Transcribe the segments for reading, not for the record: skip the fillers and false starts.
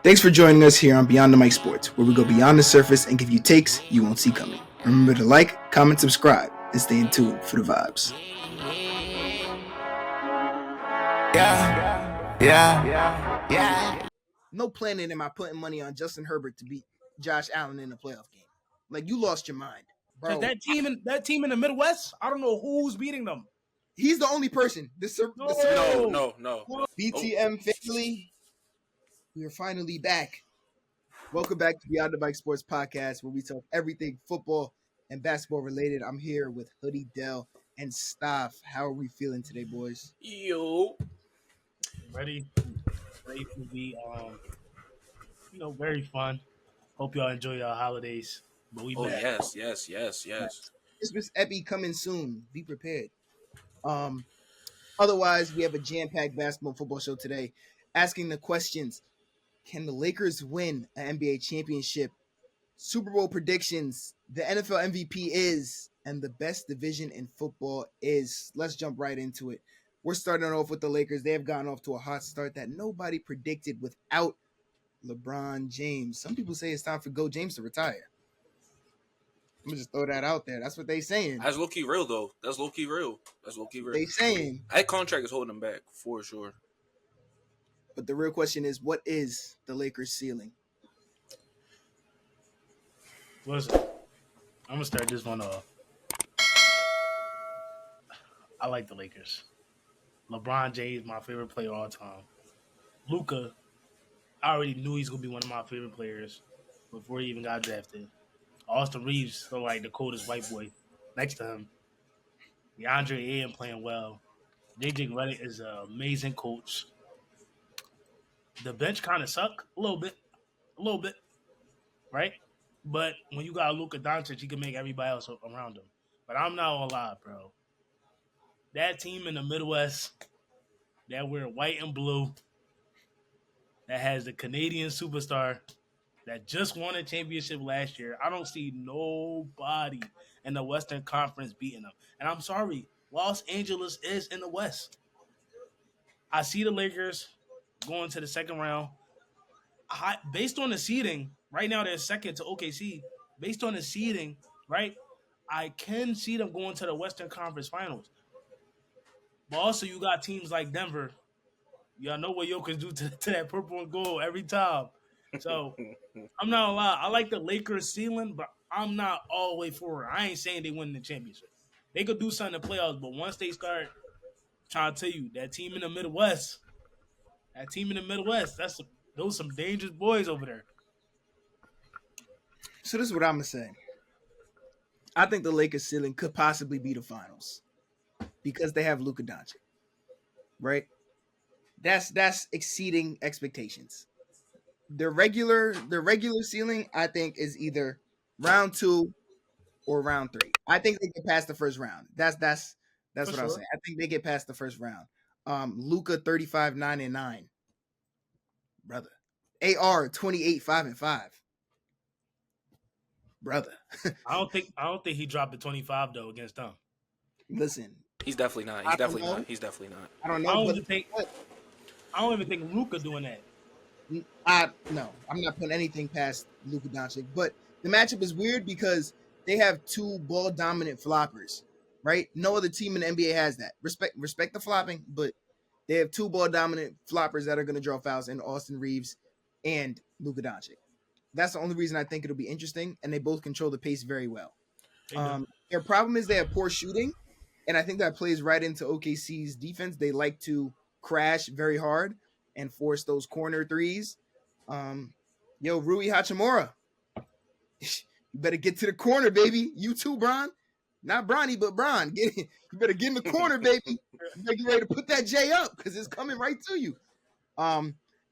Thanks for joining us here on Beyond.The.Mic Sports, where we go beyond the surface and give you takes you won't see coming. Remember to like, comment, subscribe, and stay in tune for the vibes. Yeah. No planet am I putting money on Justin Herbert to beat Josh Allen in a playoff game. Like, you lost your mind, Because bro. that team in the Midwest, I don't know who's beating them. He's the only person. No. BTM family, we are finally back. Welcome back to Beyond.The.Mic Sports Podcast, where we talk everything football and basketball related. I'm here with Hoodiedell and Staph. How are we feeling today, boys? Yo. Ready to be very fun. Hope y'all enjoy your holidays. But we back. Yes. Christmas epi coming soon. Be prepared. Otherwise, we have a jam-packed basketball football show today, asking the questions: can the Lakers win an NBA championship? Super Bowl predictions, the NFL MVP is, and the best division in football is. Let's jump right into it. We're starting off with the Lakers. They have gotten off to a hot start that nobody predicted without LeBron James. Some people say it's time for Go James to retire. I'm gonna just throw that out there. That's what they saying. That's low-key real, though. That's low-key real. They saying. That contract is holding him back, for sure. But the real question is, what is the Lakers' ceiling? Listen, I'm gonna start this one off. I like the Lakers. LeBron James, my favorite player of all time. Luka, I already knew he's gonna be one of my favorite players before he even got drafted. Austin Reeves, so like the coldest white boy next to him. DeAndre Ayton playing well. JJ Redick is an amazing coach. The bench kind of suck a little bit, right? But when you got Luka Doncic, he can make everybody else around him. But I'm not gonna lie, bro. That team in the Midwest that wear white and blue, that has the Canadian superstar that just won a championship last year, I don't see nobody in the Western Conference beating them. And I'm sorry, Los Angeles is in the West. I see the Lakers going to the second round. Based on the seeding, right now they're second to OKC. Based on the seeding, right, I can see them going to the Western Conference Finals. But also you got teams like Denver. Y'all know what Jokic do to that purple and gold every time. So I'm not gonna lie. I like the Lakers ceiling, but I'm not all the way for it. I ain't saying they win the championship. They could do something in the playoffs, but once they start trying to tell you that team in the Midwest, those some dangerous boys over there. So this is what I'm gonna say. I think the Lakers ceiling could possibly be the finals because they have Luka Doncic, right? That's exceeding expectations. The regular ceiling, I think, is either round 2 or round 3. I think they get past the first round. That's what sure. I'm saying. I think they get past the first round. Luka 35-9-9, brother. AR 28-5-5, brother. I don't think he dropped the 25 though against them. Listen, He's definitely not. I don't know. I don't know. I don't even think Luka doing that. No, I'm not putting anything past Luka Doncic. But the matchup is weird because they have two ball dominant floppers, right? No other team in the NBA has that. Respect the flopping, but they have two ball dominant floppers that are going to draw fouls in Austin Reeves and Luka Doncic. That's the only reason I think it'll be interesting, and they both control the pace very well. Their problem is they have poor shooting, and I think that plays right into OKC's defense. They like to crash very hard and force those corner threes. Rui Hachimura, you better get to the corner, baby. You too, Bron. Not Bronny, but Bron. You better get in the corner, baby. You better get ready to put that J up because it's coming right to you.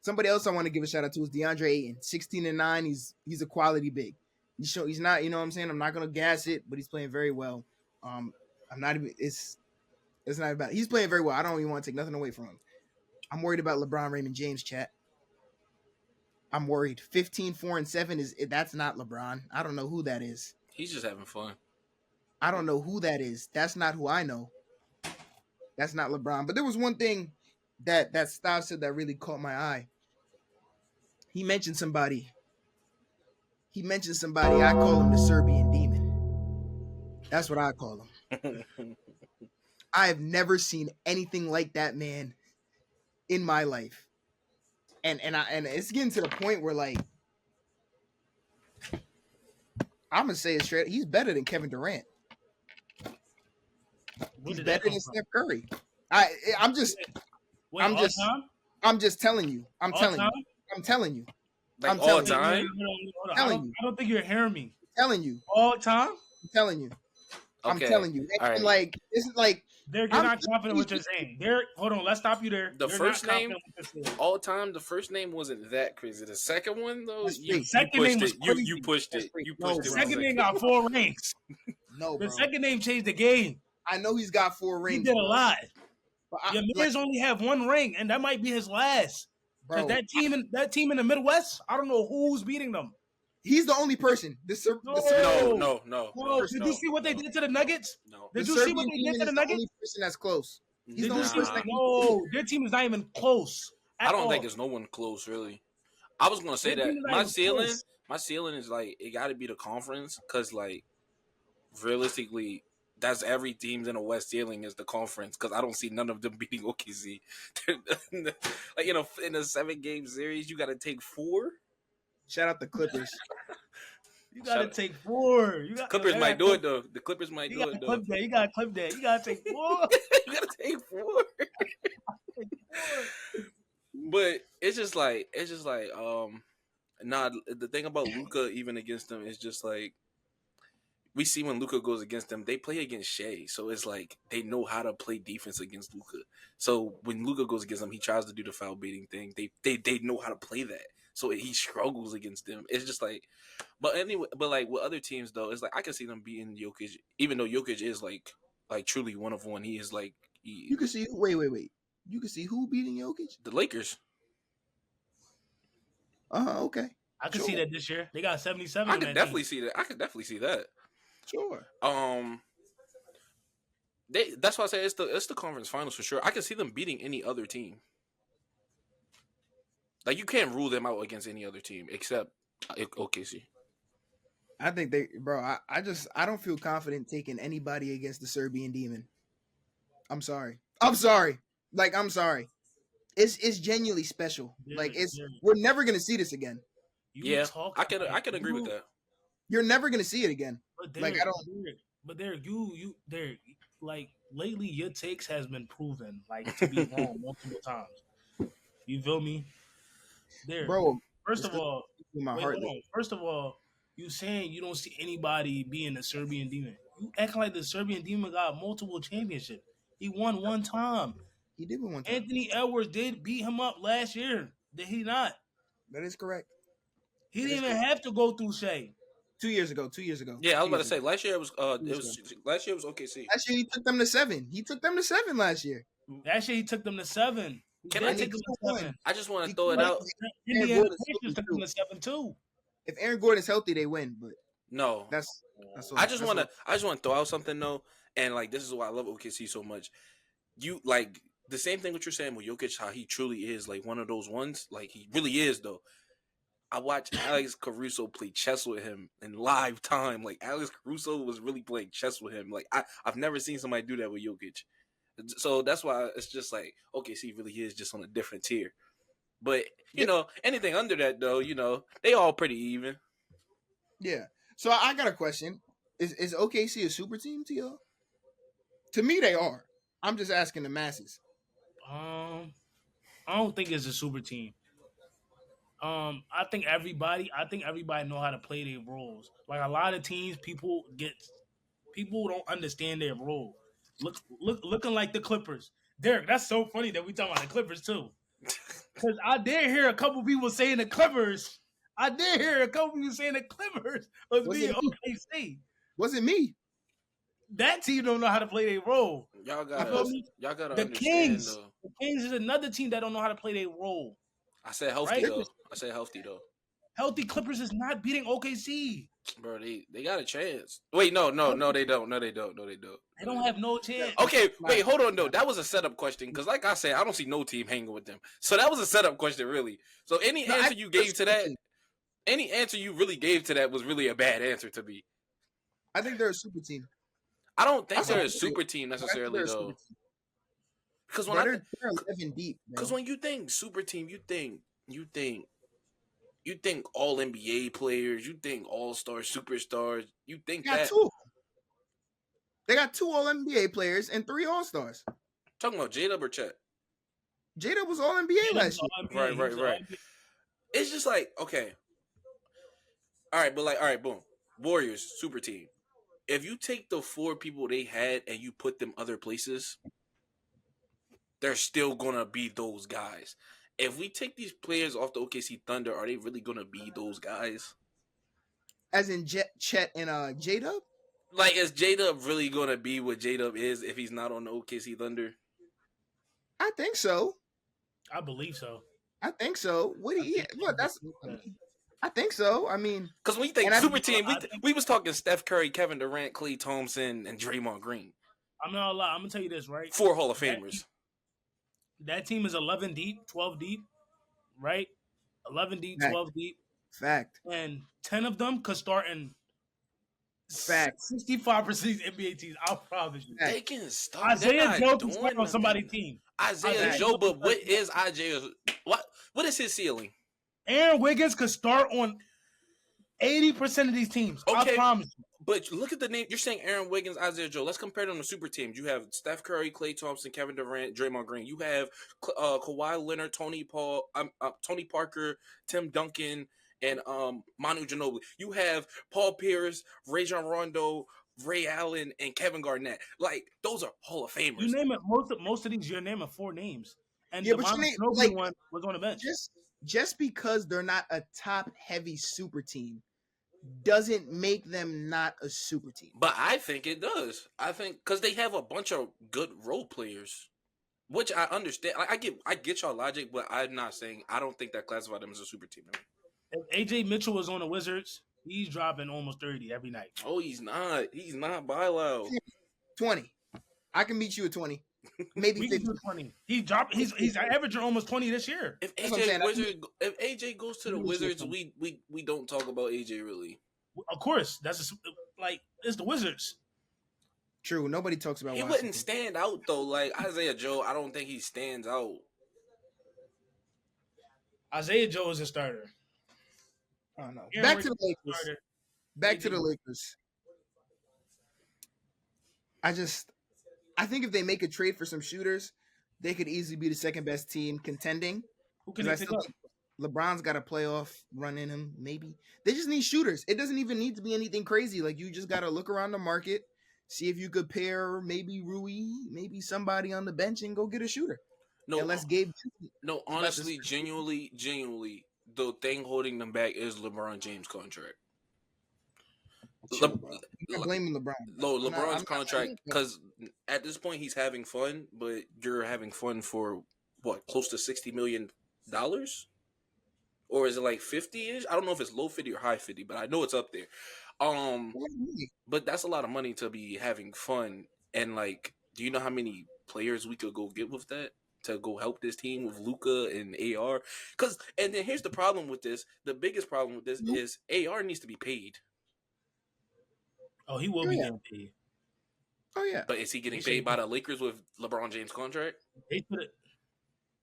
Somebody else I want to give a shout out to is DeAndre Ayton. 16-9. He's a quality big. He's not, you know what I'm saying? I'm not gonna gas it, but he's playing very well. It's not about he's playing very well. I don't even want to take nothing away from him. I'm worried about LeBron Raymond James, chat. I'm worried. 15-4-7 that's not LeBron. I don't know who that is. He's just having fun. I don't know who that is. That's not who I know. That's not LeBron. But there was one thing that Staph said that really caught my eye. He mentioned somebody. I call him the Serbian demon. That's what I call him. I have never seen anything like that man in my life. And it's getting to the point where, like, I'm gonna say it straight. He's better than Kevin Durant. He's better than Steph Curry. I'm just telling you. I'm telling you. Like I'm all telling you. time? I don't think you're hearing me. I'm telling you. All time? I'm telling you. I'm Okay. telling you. All right. Like, it's like Derrick, you're not confident what you're saying. Derrick, hold on, let's stop you there. The You're first not name, confident what you're saying. all time, the first name wasn't that crazy. The second one, though, That's you great. Second pushed name was it. crazy. You pushed That's it. great. You No, pushed The it. bro. second name got 4 rings. No, The bro. second name changed the game. I know he's got 4 He rings. did a bro. lot. But Your man's only have 1 ring, and that might be his last. Because bro, that team in the Midwest, I don't know who's beating them. he's the only person. No. Did you see what they did to the Nuggets? No. Did the you see what Serbian they did demon to the is the only Nuggets? person that's close. He's Did the you only see? person that can No, their team is not even close. I don't all. think there's no one close, really. I was gonna say Their that team is not my even ceiling, close. my ceiling is like it got to be the conference, because like realistically, that's every team's in the West ceiling is the conference, because I don't see none of them beating OKC. Like in a 7-game series, you got to take 4. Shout out the Clippers. You gotta take 4. Clippers might do it though. The Clippers might do it though. You gotta clip that. You gotta take 4. You gotta take 4. But it's just like nah. The thing about Luka even against them is just like we see when Luka goes against them, they play against Shea, so it's like they know how to play defense against Luka. So when Luka goes against them, he tries to do the foul baiting thing. They know how to play that, so he struggles against them. It's just like, but anyway, but like with other teams though, it's like I can see them beating Jokic, even though Jokic is like truly one of one. He is like You can see wait. You can see who beating Jokic? the Lakers. Okay. I can see that this year. They got 77. I could definitely see that. I could definitely see that. Sure. That's why I say it's the conference finals for sure. I can see them beating any other team. Like you can't rule them out against any other team except OKC. I think I don't feel confident taking anybody against the Serbian demon. I'm sorry. Like, I'm sorry. It's genuinely special. Like, we're never gonna see this again. I can agree with that. You're never gonna see it again. But Like, I don't. But Derrick, like lately, your takes has been proven like to be wrong multiple times. You feel me, Derrick? Bro, First of all, hold on. First of all, you saying you don't see anybody being the Serbian demon. You acting like the Serbian demon got multiple championships. He won 1 time. He did win 1 time. Anthony Edwards did beat him up last year. Did he not? That is correct. He didn't even have to go through Shea. 2 years ago. Yeah, I was about to say last year was last year was OKC. Last year he took them to 7. Last year. That year he took them to 7. I just want to throw it out. Indiana Pacers took them to 7 too. If Aaron Gordon's healthy, they win. But no, that's I just want to throw out something though, and like this is why I love OKC so much. You like the same thing what you're saying with Jokic, how he truly is like one of those ones. Like he really is though. I watched Alex Caruso play chess with him in live time. Like Alex Caruso was really playing chess with him. Like I've never seen somebody do that with Jokic. So that's why it's just like OKC really is just on a different tier. But you know, anything under that though, you know, they all pretty even. Yeah. So I got a question. Is OKC a super team to y'all? To me, they are. I'm just asking the masses. I don't think it's a super team. I think everybody know how to play their roles. Like a lot of teams, people don't understand their role. Looking like the Clippers. Derrick, that's so funny that we talking about the Clippers too. Because I did hear a couple people saying the Clippers. Was being OKC. Wasn't me. That team don't know how to play their role. Y'all gotta The understand Kings. though. The Kings is another team that don't know how to play their role. I said healthy Right? though. I said healthy though. Healthy Clippers is not beating OKC. Bro, they got a chance. Wait, no, they don't. No, they don't. They don't have no chance. Okay, wait, hold on though. That was a setup question because, like I said, I don't see no team hanging with them. So that was a setup question, really. So any answer you gave to that, any answer you really gave to that was really a bad answer to me. I think they're a super team. I don't think they're a super team necessarily though. Because when they're 11 deep. Because when you think super team, you think all NBA players, you think all star superstars, you think that. They got 2 all NBA players and 3 all stars. Talking about J-Dub or Chet? J-Dub was all NBA last year. Right. It's just like, okay. All right, boom. Warriors, super team. If you take the 4 people they had and you put them other places, they're still gonna be those guys. If we take these players off the OKC Thunder, are they really gonna be those guys? As in Chet and J-Dub? Like, is J-Dub really gonna be what J-Dub is if he's not on the OKC Thunder? I think so. I believe so. I think so. I think so. I mean, because when you think super team, we was talking Steph Curry, Kevin Durant, Klay Thompson, and Draymond Green. I'm not gonna lie. I'm gonna tell you this, right? 4 Hall of Famers. That team is 11 deep, 12 deep, right? 11 deep, 12 deep. Fact. And 10 of them could start in 65% of these NBA teams. I'll promise you. They can start. Isaiah Joe can start on somebody's team. Isaiah Joe, but what is Isaiah? What is his ceiling? Aaron Wiggins could start on 80% of these teams. Okay. I promise you. But look at the name. You're saying Aaron Wiggins, Isaiah Joe. Let's compare them to super teams. You have Steph Curry, Klay Thompson, Kevin Durant, Draymond Green. You have Kawhi Leonard, Tony Parker, Tim Duncan, and Manu Ginobili. You have Paul Pierce, Rajon Rondo, Ray Allen, and Kevin Garnett. Like, those are Hall of Famers. You name it. Most of these, you're naming 4 names. And the Manu Ginobili one was on the bench. Just because they're not a top-heavy super team doesn't make them not a super team. But I think it does. I think because they have a bunch of good role players, which I understand. I get y'all logic, but I'm not saying I don't think that classify them as a super team. If AJ Mitchell was on the Wizards, he's dropping almost 30 every night. Oh, he's not. He's not by low. 20. I can meet you at 20. Maybe 50. 20. He's averaging almost 20 this year. If AJ goes to the Wizards, we don't talk about AJ really. Of course, it's the Wizards. True, nobody talks about. He wouldn't stand out though. Like Isaiah Joe, I don't think he stands out. Isaiah Joe is a starter. I don't know. Back to the Lakers. Back to the Lakers. I think if they make a trade for some shooters, they could easily be the second best team contending. Who can they pick up? LeBron's got a playoff run in him, maybe. They just need shooters. It doesn't even need to be anything crazy. Like, you just got to look around the market, see if you could pair maybe Rui, maybe somebody on the bench, and go get a shooter. No, unless Gabe. No, honestly, genuinely, the thing holding them back is LeBron James' contract. I'm blaming LeBron. No, LeBron's contract, because at this point he's having fun, but you're having fun for what, close to $60 million? Or is it like 50-ish? I don't know if it's low 50 or high 50, but I know it's up there. But that's a lot of money to be having fun. And like, do you know how many players we could go get with that to go help this team with Luka and AR? And then here's the problem with this. The biggest problem with this is AR needs to be paid. Oh, he will be getting paid. Oh, yeah. But is he getting paid by the Lakers with LeBron James' contract?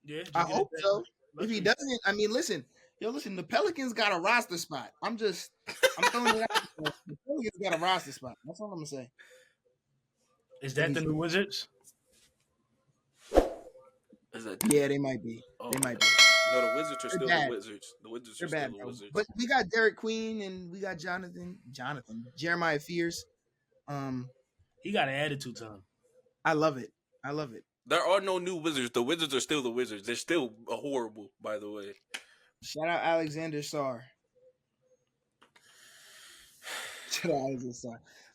Yeah. I hope so. If he doesn't, I mean, listen, the Pelicans got a roster spot. I'm throwing it out. The Pelicans got a roster spot. That's all I'm going to say. Is that the new Wizards? Yeah, they might be. They might be. No, the Wizards are still the Wizards. The Wizards are still the Wizards. But we got Derek Queen and we got Jeremiah Fears. He got an attitude to him. I love it. There are no new Wizards. The Wizards are still the Wizards. They're still horrible, by the way. Shout out Alexander Sarr.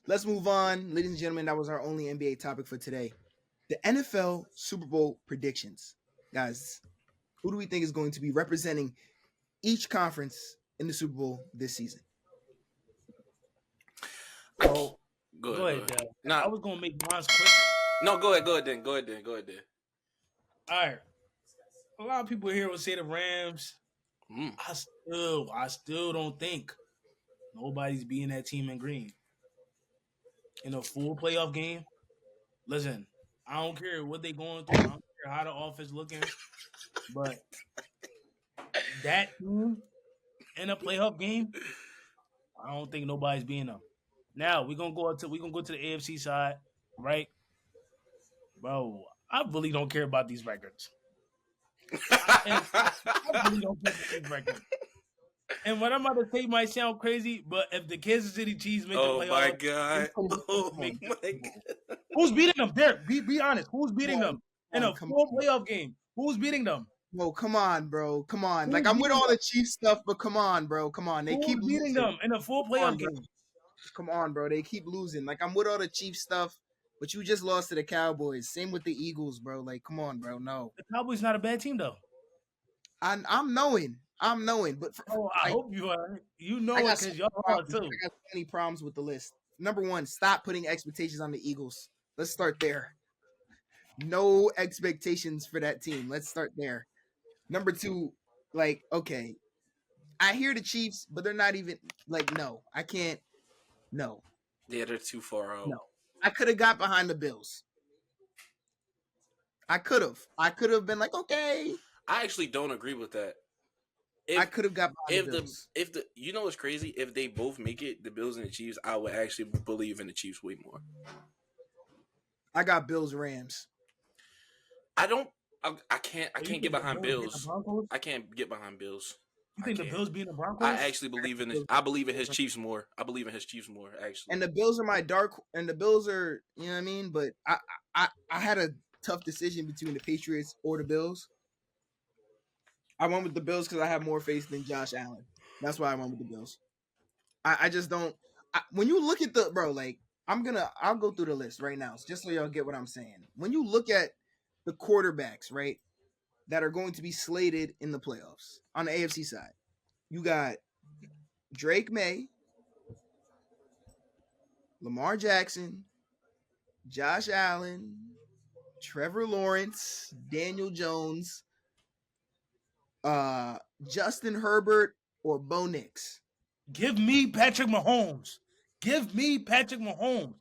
Let's move on. Ladies and gentlemen, that was our only NBA topic for today. The NFL Super Bowl predictions. Guys, who do we think is going to be representing each conference in the Super Bowl this season. So Go go ahead, ahead. Dell. Nah, I was gonna make mine quick. no, go ahead then. Go ahead then. All right. A lot of people here will say the Rams. Mm. I still don't think nobody's beating that team in green in a full playoff game. Listen, I don't care what they going through. I don't care how the offense looking, but that team in a playoff game, I don't think nobody's beating them. Now we're gonna go to the AFC side, right, bro? I really don't care about these records. I really don't care about these records. And what I'm about to say might sound crazy, but if the Kansas City Chiefs make the Oh playoffs, my god! Come on, Oh come on, my come god! who's beating them? Derek, be honest. Who's beating on, them in a come full on. playoff game? Who's beating them? Bro, come on, bro. Come on. Like, Who's I'm with beating all them? the Chiefs stuff, but come on, bro. Come on. They keep Who's beating losing. them in a full Come playoff on, bro. game? Come on, bro. They keep losing. Like, I'm with all the Chiefs stuff, but you just lost to the Cowboys. Same with the Eagles, bro. Like, come on, bro. No. The Cowboys not a bad team though. I'm knowing. But Oh, I like, hope you are. You I know it got so because many y'all are problems. too. I got so many problems with the list. Number one, stop putting expectations on the Eagles. Let's start there. No expectations for that team. Let's start there. Number two, like, okay, I hear the Chiefs, but they're not even like, no, I can't. No, Yeah, they're too far out. no. I could have got behind the Bills. I could have been like, okay. I actually don't agree with that. I could have got behind If the Bills. you know what's crazy? If they both make it, the Bills and the Chiefs, I would actually believe in the Chiefs way more. I got Bills Rams. I don't. I can't You get think the behind Bills beat the Bills. Broncos? I can't get behind Bills. You I think the can't. Bills beating the Broncos? I actually believe in. I believe in his Chiefs more. I believe in his Chiefs more. Actually, And the Bills are my and the Bills are, you know what I mean? But I had a tough decision between the Patriots or the Bills. I went with the Bills because I have more faith than Josh Allen. That's why I went with the Bills. I just don't. When you look at the bro, like I'll go through the list right now, just so y'all get what I'm saying. When you look at the quarterbacks, right, that are going to be slated in the playoffs on the AFC side, you got Drake May, Lamar Jackson, Josh Allen, Trevor Lawrence, Daniel Jones, Justin Herbert, or Bo Nix. Give me Patrick Mahomes. Give me Patrick Mahomes.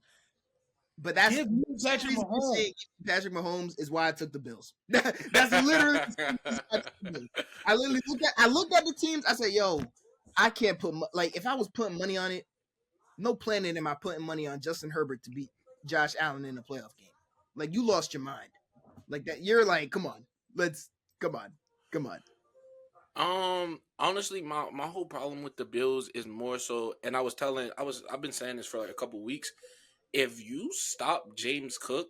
But that's Give me the Patrick reason you Mahomes. say Patrick Mahomes is why I took the Bills. That's literally the reason I took the Bills. I looked at the teams. I said, "Yo, I can't put like if I was putting money on it, no planet am I putting money on Justin Herbert to beat Josh Allen in a playoff game. Like you lost your mind. Like that. You're like, come on, come on. Honestly, my whole problem with the Bills is more so, and I've been saying this for like a couple weeks. If you stop James Cook,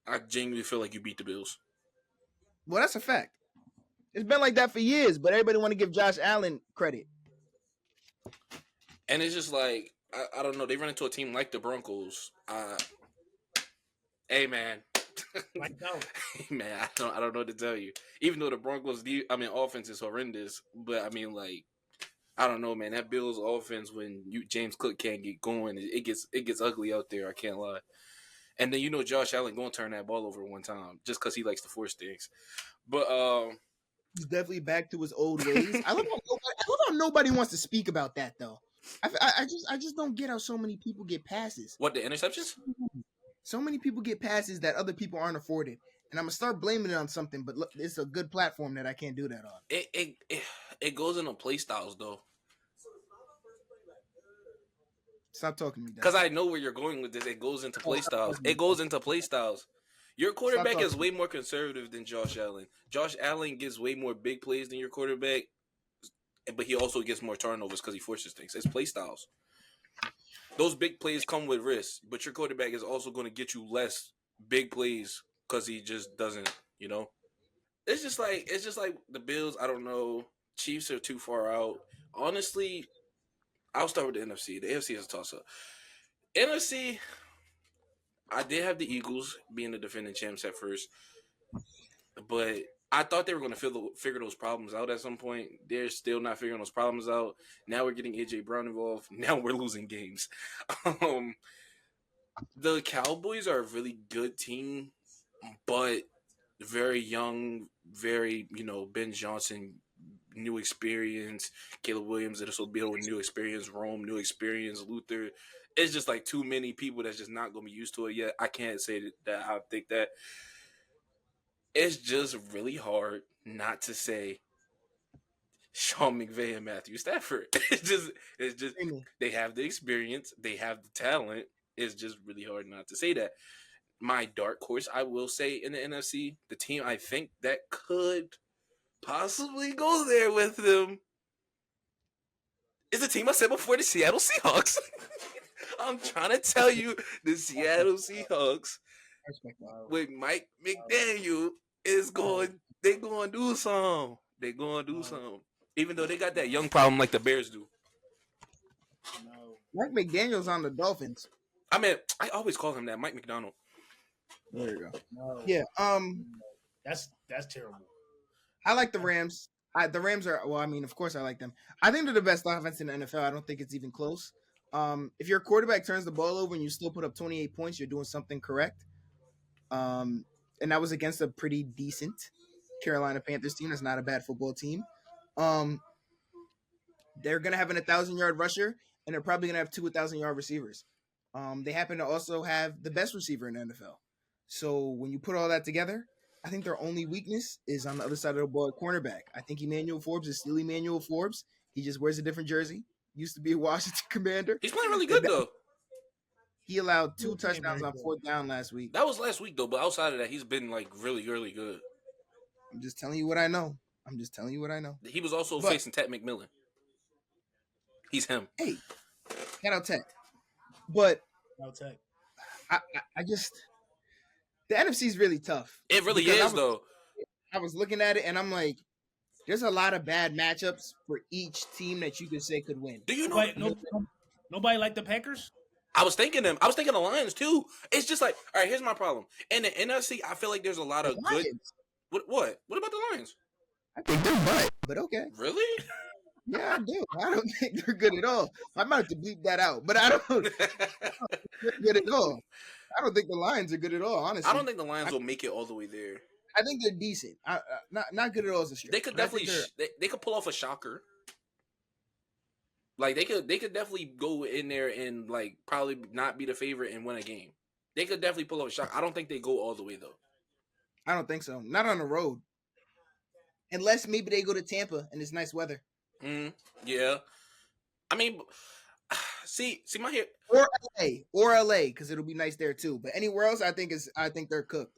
I genuinely feel like you beat the Bills. Well, that's a fact. It's been like that for years, but everybody want to give Josh Allen credit. And it's just like I don't know. They run into a team like the Broncos. Hey man, Like no. hey man, I don't know what to tell you. Even though the Broncos, offense is horrendous, but I mean like I don't know, man. That Bills offense when James Cook can't get going, it gets ugly out there. I can't lie. And then Josh Allen gonna turn that ball over one time just because he likes to force things. But he's definitely back to his old ways. I love how nobody wants to speak about that though. I just don't get how so many people get passes. what, the interceptions? So many people get passes that other people aren't afforded, and I'm gonna start blaming it on something. But look, it's a good platform that I can't do that on. It goes into play styles though. Stop talking to me, Because I know where you're going with this. It goes into play styles. It goes into play styles. Your quarterback is way more conservative than Josh Allen. Josh Allen gets way more big plays than your quarterback, but he also gets more turnovers because he forces things. It's play styles. Those big plays come with risk, but your quarterback is also going to get you less big plays because he just doesn't, It's just like the Bills, I don't know. Chiefs are too far out. Honestly, I'll start with the NFC. The AFC is a toss-up. NFC, I did have the Eagles being the defending champs at first, but I thought they were going to figure those problems out at some point. They're still not figuring those problems out. Now we're getting AJ Brown involved. Now we're losing games. The Cowboys are a really good team, but very young, very, Ben Johnson, new experience. Caleb Williams, it'll be with new experience. Rome, new experience. Luther. It's just like too many people that's just not going to be used to it yet. I can't say that I think that. It's just really hard not to say Sean McVay and Matthew Stafford. It's just they have the experience, they have the talent. It's just really hard not to say that. My dark horse, I will say, in the NFC, the team I think that could possibly go there with them is the team I said before, the Seattle Seahawks. I'm trying to tell you, the Seattle Seahawks with Mike McDaniel is going. They going to do something. They going to do something. Even though they got that young problem like the Bears do. Mike McDaniel's on the Dolphins. I mean, I always call him that, Mike McDonald. There you go. Yeah. That's terrible. I like the Rams. The Rams are, well, I mean, of course I like them. I think they're the best offense in the NFL. I don't think it's even close. If your quarterback turns the ball over and you still put up 28 points, you're doing something correct. And that was against a pretty decent Carolina Panthers team. That's not a bad football team. They're going to have an 1,000-yard rusher, and they're probably going to have 2 1,000-yard receivers. They happen to also have the best receiver in the NFL. So when you put all that together, I think their only weakness is on the other side of the ball at cornerback. I think Emmanuel Forbes is still Emmanuel Forbes. He just wears a different jersey. Used to be a Washington Commander. He's playing really good, though. He allowed 2 touchdowns on 4th down last week. That was last week, though, but outside of that, he's been, really, really good. I'm just telling you what I know. He was also facing Ted McMillan. He's him. Hey, shout out Tech. But Tech. I just, the NFC is really tough. It really is, though. I was looking at it, and I'm like, there's a lot of bad matchups for each team that you could say could win. Do you know? Nobody like the Packers? I was thinking them. I was thinking the Lions, too. It's just like, all right, here's my problem. In the NFC, I feel like there's a lot of good. What? What about the Lions? I think they're butt, but okay. Really? Yeah, I do. I don't think they're good at all. I might have to bleep that out, but I don't think they're good at all. I don't think the Lions are good at all, honestly. I don't think the Lions will make it all the way there. I think they're decent. Not good at all as a stretch. They could definitely they could pull off a shocker. Like they could definitely go in there and probably not be the favorite and win a game. They could definitely pull off a shock. I don't think they go all the way though. I don't think so. Not on the road. Unless maybe they go to Tampa and it's nice weather. Yeah. I mean, see my here or LA because it'll be nice there too. But anywhere else, I think they're cooked.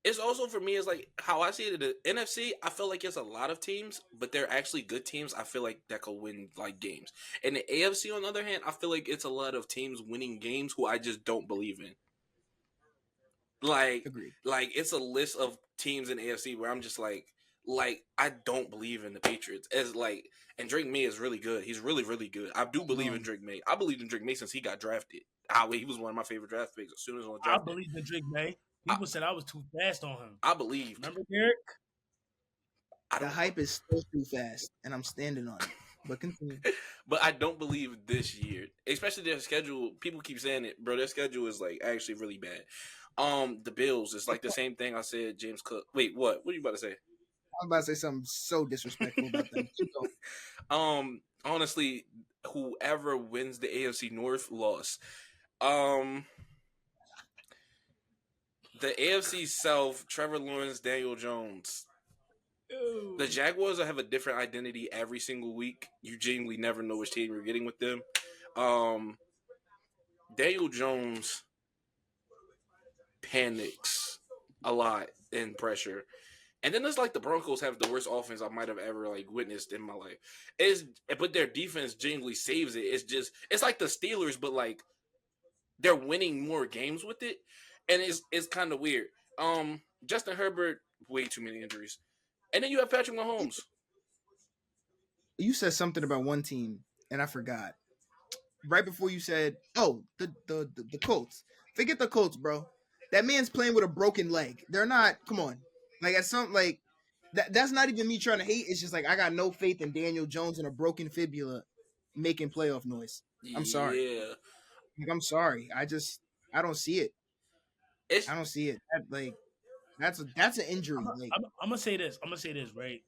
It's also for me is like how I see it. The NFC, I feel like it's a lot of teams, but they're actually good teams. I feel like that could win games. And the AFC, on the other hand, I feel like it's a lot of teams winning games who I just don't believe in. Agreed. It's a list of teams in the AFC where I'm just like I don't believe in the Patriots. And Drake May is really good. He's really, really good. I do believe in Drake May. I believed in Drake May since he got drafted. He was one of my favorite draft picks as soon as I was drafted. I believe in Drake May. People said I was too fast on him. I believe. Remember, Derrick? The hype is still too fast, and I'm standing on it. But continue. But I don't believe this year, especially their schedule. People keep saying it, bro. Their schedule is actually really bad. The Bills is the same thing I said. James Cook. Wait, what? What are you about to say? I'm about to say something so disrespectful about them. Honestly, whoever wins the AFC North lost. The AFC South, Trevor Lawrence, Daniel Jones. Ew. The Jaguars have a different identity every single week. You genuinely never know which team you're getting with them. Daniel Jones panics a lot in pressure. And then it's the Broncos have the worst offense I might have ever witnessed in my life. But their defense genuinely saves it. It's like the Steelers, but they're winning more games with it. And it's kind of weird. Justin Herbert, way too many injuries. And then you have Patrick Mahomes. You said something about one team, and I forgot. Right before you said, the Colts. Forget the Colts, bro. That man's playing with a broken leg. They're not, come on. That's not even me trying to hate. It's just like I got no faith in Daniel Jones and a broken fibula making playoff noise. I'm sorry. Yeah, I'm sorry. I don't see it. it's I don't see it. That's an injury. Like, I'm gonna say this. Right.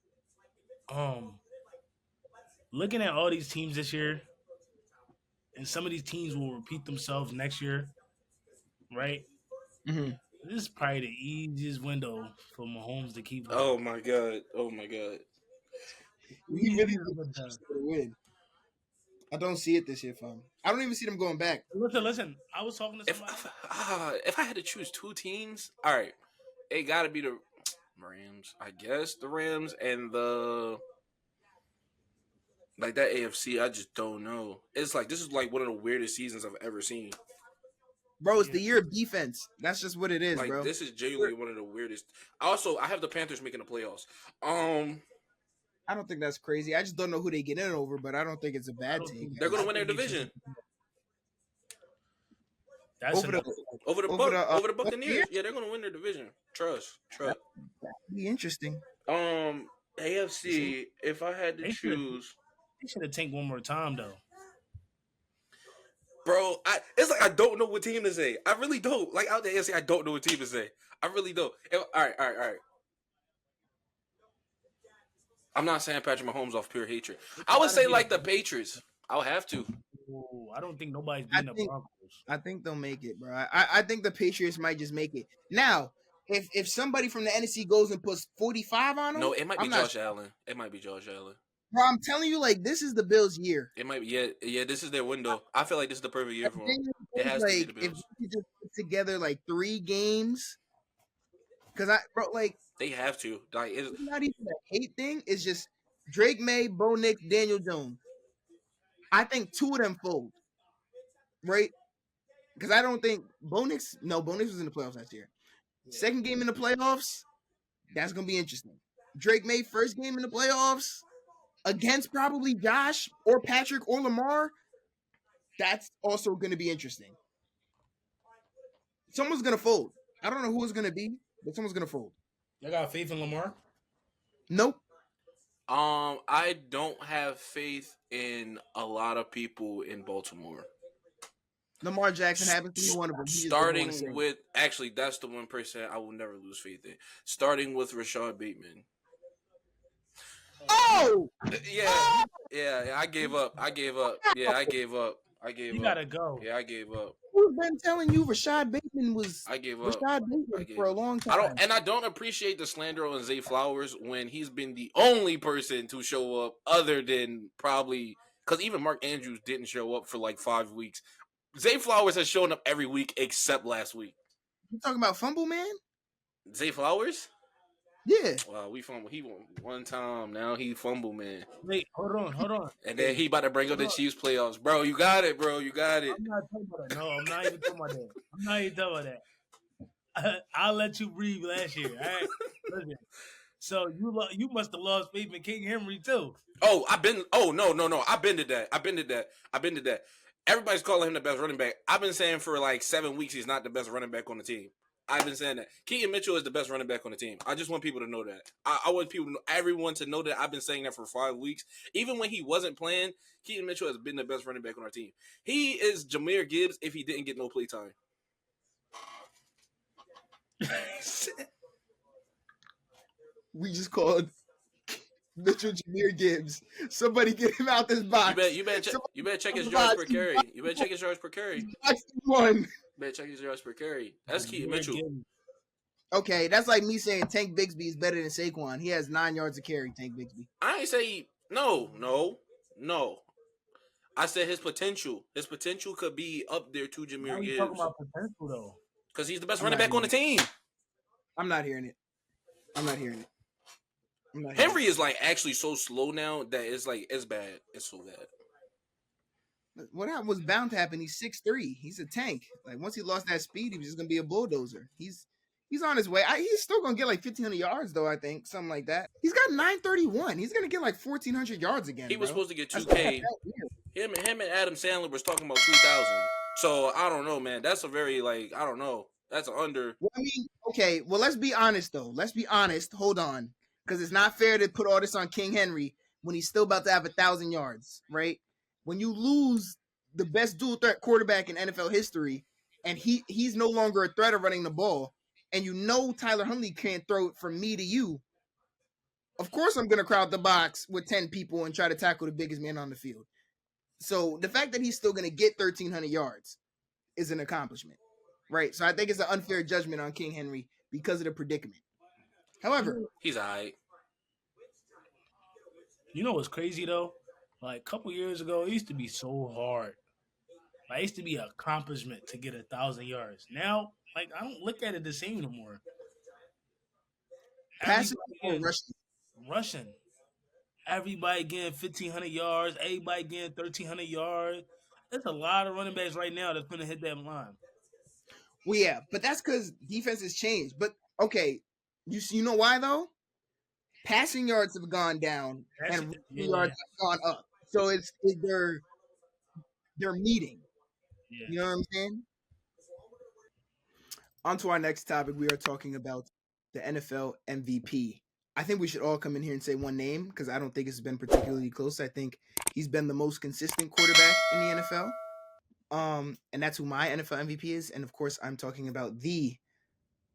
Looking at all these teams this year, and some of these teams will repeat themselves next year, right? mm-hmm. This is probably the easiest window for Mahomes to keep winning. oh my god. He really Easiest thinks the window. Chiefs gonna win. I don't see it this year, fam. I don't even see them going back. Listen. I was talking to If somebody. if I had to choose two teams, all right, it got to be the Rams, I guess. The Rams and the like that AFC. I just don't know. It's like this is like one of the weirdest seasons I've ever seen. Bro, it's the year of defense. That's just what it is, Like bro. this is genuinely one of the weirdest. Also, I have the Panthers making the playoffs. I don't think that's crazy. I just don't know who they get in over, but I don't think it's a bad take. They're gonna win their division. That's over enough. the Buccaneers. Yeah, they're gonna win their division. Trust. That'd be interesting. AFC. If I had to choose, They should have tanked one more time though. bro, it's like I don't know what team to say. I really don't. Like out there, AFC, I don't know what team to say. I really don't. All right. I'm not saying Patrick Mahomes off pure hatred. I would say like the Patriots. I'll have to. Ooh, I don't think nobody's beating the Broncos. I think they'll make it, bro. I think the Patriots might just make it. Now, if somebody from the NFC goes and puts 45 on them, No, it might be Josh Allen. It might be Josh Allen. Bro, I'm telling you, like, this is the Bills' year. It might be. Yeah. This is their window. I feel like this is the perfect year for them. It has like, to be the Bills. if you just put together like 3 games, because they have to. Like, it's not even a hate thing. It's just Drake May, Bo Nix, Daniel Jones. I think 2 of them fold, right? Because I don't think Bo Nix was in the playoffs last year. Second game in the playoffs, that's gonna be interesting. Drake May first game in the playoffs against probably Josh or Patrick or Lamar. That's also gonna be interesting. Someone's gonna fold. I don't know who it's gonna be, but someone's gonna fold. Y'all got faith in Lamar? Nope. I don't have faith in a lot of people in Baltimore. Lamar Jackson happens to be one of them. Starting with, actually, that's the one person I will never lose faith in. Starting with Rashad Bateman. Oh! Yeah, I gave up. Yeah, I gave up. You gotta go. Yeah, I gave up. Who's been telling you Rashad Bateman was I gave up. Rashad Bateman for a long time? I don't appreciate the slander on Zay Flowers when he's been the only person to show up other than probably because even Mark Andrews didn't show up for like 5 weeks. Zay Flowers has shown up every week except last week. You talking about Fumble Man? Zay Flowers? Yeah. Wow, we fumbled. He won one time. Now he fumble man. Wait, hold on. And then he about to bring up the Chiefs playoffs, bro. You got it, bro. You got it. I'm not talking about that. No, I'm not even talking about that. I'll let you breathe last year. All right. Listen. So you must have lost faith in King Henry too. Oh, no. I've been to that. Everybody's calling him the best running back. I've been saying for like 7 weeks he's not the best running back on the team. I've been saying that. Keaton Mitchell is the best running back on the team. I just want people to know that. I want everyone to know that I've been saying that for 5 weeks. Even when he wasn't playing, Keaton Mitchell has been the best running back on our team. He is Jahmyr Gibbs if he didn't get no play time. We just called Mitchell Jahmyr Gibbs. Somebody get him out this box. You better check his yards per carry. You better check his yards per carry. Better check his yards per carry. That's Keaton Mitchell. Okay, that's like me saying Tank Bigsby is better than Saquon. He has 9 yards of carry, Tank Bigsby. I ain't say no. I said his potential. His potential could be up there to Jahmyr Gibbs. Talking about potential though. Because he's the best running back on the team. I'm not hearing it. Henry is like actually so slow now that it's bad. It's so bad. What was bound to happen? He's 6'3". He's a tank. Like once he lost that speed, he was just gonna be a bulldozer. He's on his way. He's still gonna get like 1,500 yards though. I think something like that. He's got 931. He's gonna get like 1,400 yards again. He was supposed to get 2K. Him and Adam Sandler was talking about 2,000. So I don't know, man. That's a very I don't know. That's an under. Well, I mean, okay. Well, let's be honest though. Let's be honest. Hold on. because it's not fair to put all this on King Henry when he's still about to have 1,000 yards, right? When you lose the best dual threat quarterback in NFL history, and he's no longer a threat of running the ball, and you know Tyler Huntley can't throw it from me to you, of course I'm going to crowd the box with 10 people and try to tackle the biggest man on the field. So the fact that he's still going to get 1,300 yards is an accomplishment, right? So I think it's an unfair judgment on King Henry because of the predicament. However, he's all right. You know what's crazy though? Like a couple years ago, it used to be so hard. Like, it used to be an accomplishment to get 1,000 yards. Now, like I don't look at it the same no more. passing or Everybody rushing. rushing. Everybody getting 1,500 yards. Everybody getting 1,300 yards. There's a lot of running backs right now that's going to hit that line. Well, yeah, but that's because defense has changed. But okay, you know why though? Passing yards have gone down and rushing yards have gone up. So it's they're meeting. Yeah. You know what I'm saying? On to our next topic. We are talking about the NFL MVP. I think we should all come in here and say one name because I don't think it's been particularly close. I think he's been the most consistent quarterback in the NFL. And that's who my NFL MVP is. And of course, I'm talking about the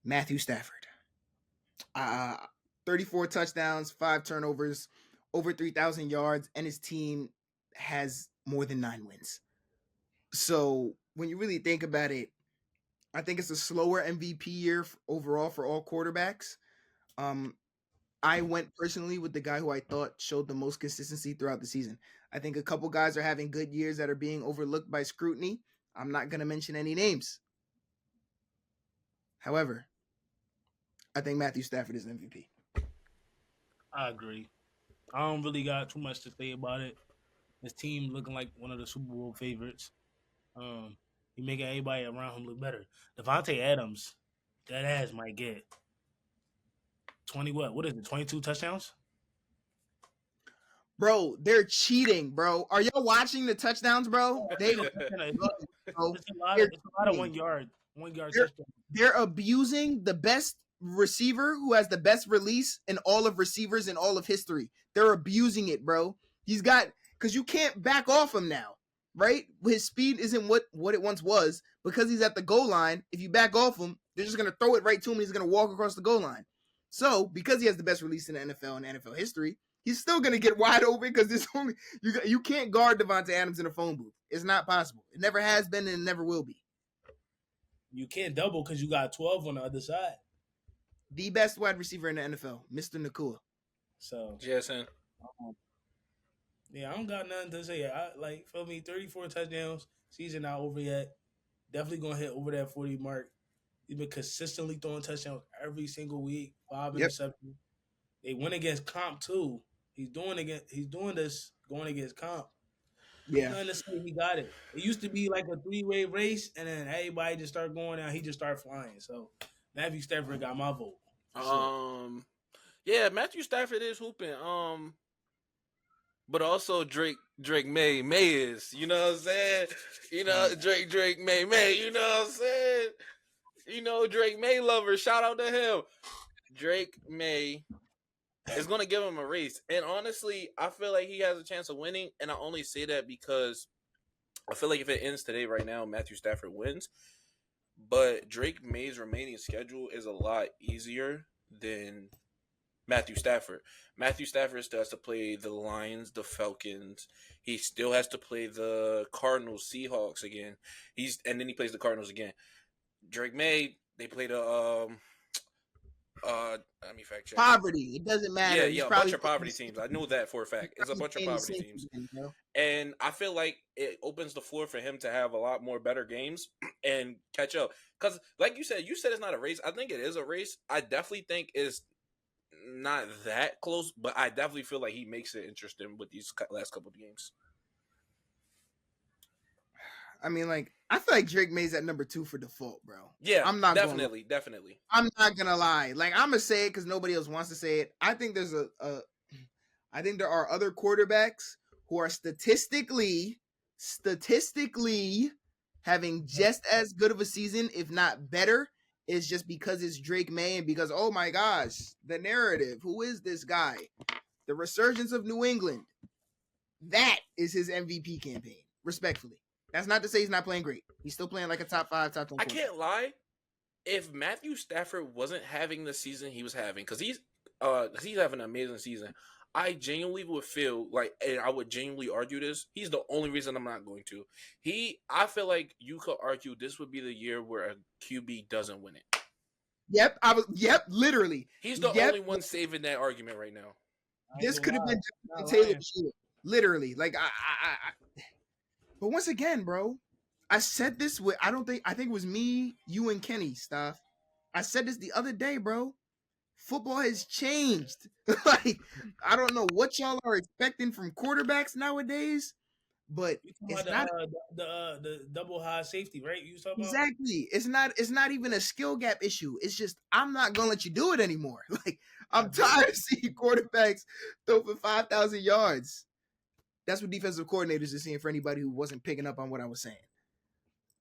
Matthew Stafford. 34 touchdowns, 5 turnovers, over 3,000 yards, and his team has more than 9 wins. So when you really think about it, I think it's a slower MVP year overall for all quarterbacks. I went personally with the guy who I thought showed the most consistency throughout the season. I think a couple guys are having good years that are being overlooked by scrutiny. I'm not going to mention any names. However, I think Matthew Stafford is an MVP. I agree. I don't really got too much to say about it. His team looking like one of the Super Bowl favorites. He making everybody around him look better. Devontae Adams, that ass might get 20 what? What is it? 22 touchdowns? Bro, they're cheating, bro. Are y'all watching the touchdowns, bro? They love it, bro. It's a lot of 1 yard touchdowns. They're abusing the best receiver who has the best release in all of receivers in all of history. They're abusing it, bro. He's got because you can't back off him now, right? His speed isn't what it once was because he's at the goal line. If you back off him, they're just gonna throw it right to him. And he's gonna walk across the goal line. So because he has the best release in the NFL and NFL history, he's still gonna get wide open because there's only you can't guard Devontae Adams in a phone booth. It's not possible. It never has been and it never will be. You can't double because you got 12 on the other side. The best wide receiver in the NFL, Mr. Nakua. So Jason. Yeah, I don't got nothing to say. Feel me, 34 touchdowns, season not over yet. Definitely gonna hit over that 40 mark. He's been consistently throwing touchdowns every single week, 5 interceptions. They went against comp too. He's doing this going against comp. Yeah. Nothing to say, he got it. It used to be like a 3-way race, and then everybody just started going down. He just started flying. So Matthew Stafford got my vote. Yeah, Matthew Stafford is hooping. But also Drake May is, you know what I'm saying? You know, Drake May, you know what I'm saying? You know, Drake May lover, shout out to him. Drake May is going to give him a race. And honestly, I feel like he has a chance of winning. And I only say that because I feel like if it ends today right now, Matthew Stafford wins. But Drake May's remaining schedule is a lot easier than Matthew Stafford. Matthew Stafford still has to play the Lions, the Falcons. He still has to play the Cardinals, Seahawks again. And then he plays the Cardinals again. Drake May, they play the let me fact check. Poverty. It doesn't matter. Yeah, a bunch of poverty teams. I know that for a fact. It's a bunch of poverty teams. And I feel like it opens the floor for him to have a lot more better games and catch up. Because, like you said it's not a race. I think it is a race. I definitely think it's not that close, but I definitely feel like he makes it interesting with these last couple of games. I mean, like, I feel like Drake May's at number 2 for default, bro. Yeah, I'm not definitely. I'm not gonna lie. Like, I'm gonna say it because nobody else wants to say it. I think there's I think there are other quarterbacks who are statistically having just as good of a season, if not better, is just because it's Drake May and because, oh my gosh, the narrative. Who is this guy? The resurgence of New England. That is his MVP campaign, respectfully. That's not to say he's not playing great. He's still playing like a top 5, top 10. I can't lie. If Matthew Stafford wasn't having the season he was having, because he's having an amazing season, I genuinely would feel like, and I would genuinely argue this, he's the only reason I'm not going to. I feel like you could argue this would be the year where a QB doesn't win it. Yep, literally. He's the only one saving that argument right now. This could have been Taylor Swift. Literally. Like, but once again, bro, I said this with, I think it was me, you, and Kenny, Staph. I said this the other day, bro. Football has changed. Like, I don't know what y'all are expecting from quarterbacks nowadays, but it's not the double high safety, right? You talking about? Exactly. It's not even a skill gap issue. It's just I'm not gonna let you do it anymore. Like, I'm tired of seeing quarterbacks throw for 5,000 yards. That's what defensive coordinators are seeing, for anybody who wasn't picking up on what I was saying.